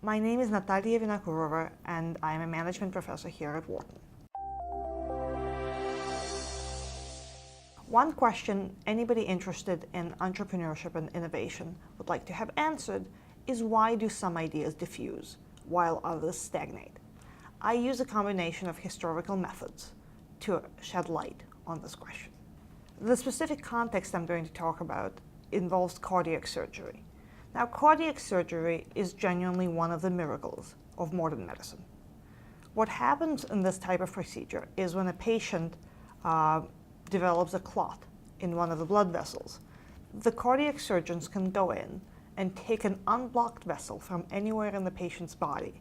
My name is Natalia Vinokurova, and I'm a management professor here at Wharton. One question anybody interested in entrepreneurship and innovation would like to have answered is, why do some ideas diffuse while others stagnate? I use a combination of historical methods to shed light on this question. The specific context I'm going to talk about involves cardiac surgery. Now, cardiac surgery is genuinely one of the miracles of modern medicine. What happens in this type of procedure is when a patient develops a clot in one of the blood vessels, the cardiac surgeons can go in and take an unblocked vessel from anywhere in the patient's body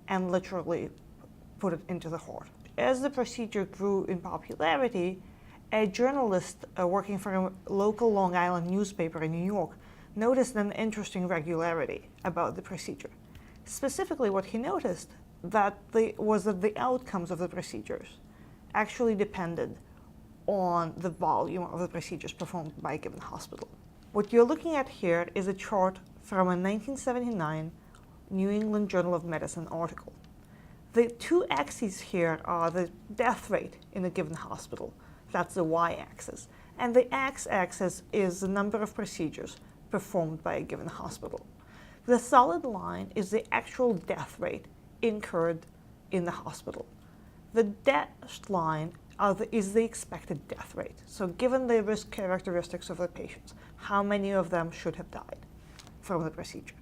and literally put it into the heart. As the procedure grew in popularity, a journalist working for a local Long Island newspaper in New York noticed an interesting regularity about the procedure. Specifically, what he noticed was that the outcomes of the procedures actually depended on the volume of the procedures performed by a given hospital. What you're looking at here is a chart from a 1979 New England Journal of Medicine article. The two axes here are the death rate in a given hospital. That's the y-axis. And the x-axis is the number of procedures performed by a given hospital. The solid line is the actual death rate incurred in the hospital. The dashed line is the expected death rate. So given the risk characteristics of the patients, how many of them should have died from the procedure?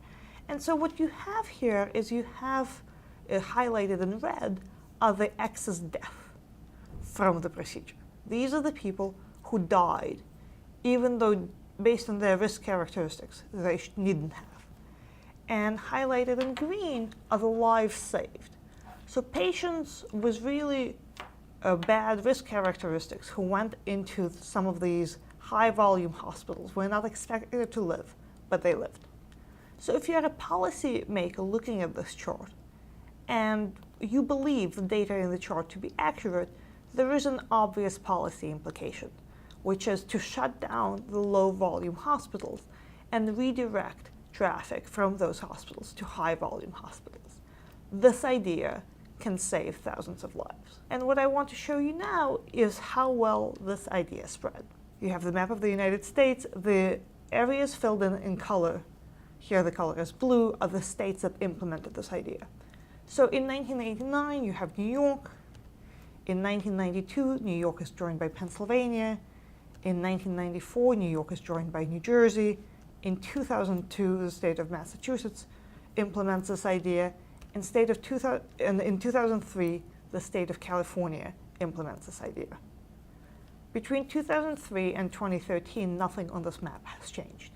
And so what you have here is you have highlighted in red are the excess death from the procedure. These are the people who died, even though based on their risk characteristics they needn't have. And highlighted in green are the lives saved. So patients with really bad risk characteristics who went into some of these high volume hospitals were not expected to live, but they lived. So if you're a policy maker looking at this chart and you believe the data in the chart to be accurate, there is an obvious policy implication, which is to shut down the low volume hospitals and redirect traffic from those hospitals to high volume hospitals. This idea can save thousands of lives. And what I want to show you now is how well this idea spread. You have the map of the United States. The areas filled in color, here the color is blue, are the states that implemented this idea. So in 1989, you have New York. In 1992, New York is joined by Pennsylvania. In 1994, New York is joined by New Jersey. In 2002, the state of Massachusetts implements this idea. In 2003, the state of California implements this idea. Between 2003 and 2013, nothing on this map has changed.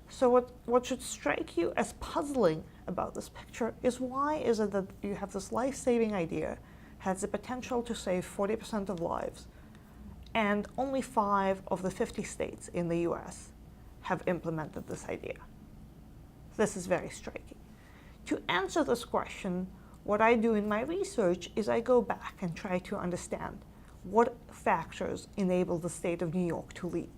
So what should strike you as puzzling about this picture is, why is it that you have this life-saving idea, has the potential to save 40% of lives, and only 5 of the 50 states in the US have implemented this idea? This is very striking. To answer this question, what I do in my research is I go back and try to understand what factors enable the state of New York to lead.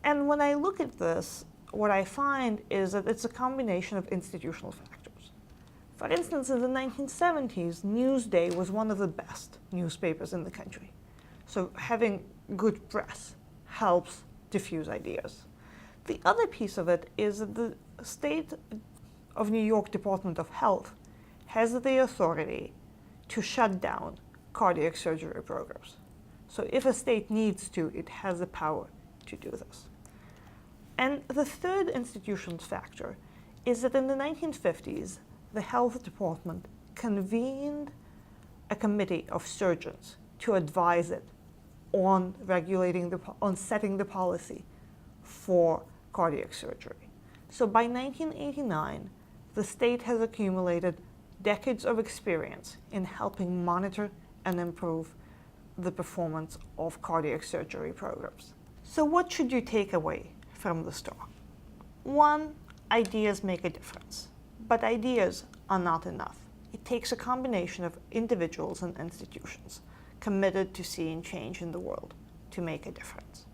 And when I look at this, what I find is that it's a combination of institutional factors. For instance, in the 1970s, Newsday was one of the best newspapers in the country. So having good press helps diffuse ideas. The other piece of it is that the state of New York Department of Health has the authority to shut down cardiac surgery programs. So if a state needs to, it has the power to do this. And the third institutional factor is that in the 1950s, the health department convened a committee of surgeons to advise it on setting the policy for cardiac surgery. So by 1989, the state has accumulated decades of experience in helping monitor and improve the performance of cardiac surgery programs. So what should you take away from this talk? 1, ideas make a difference, but ideas are not enough. It takes a combination of individuals and institutions committed to seeing change in the world to make a difference.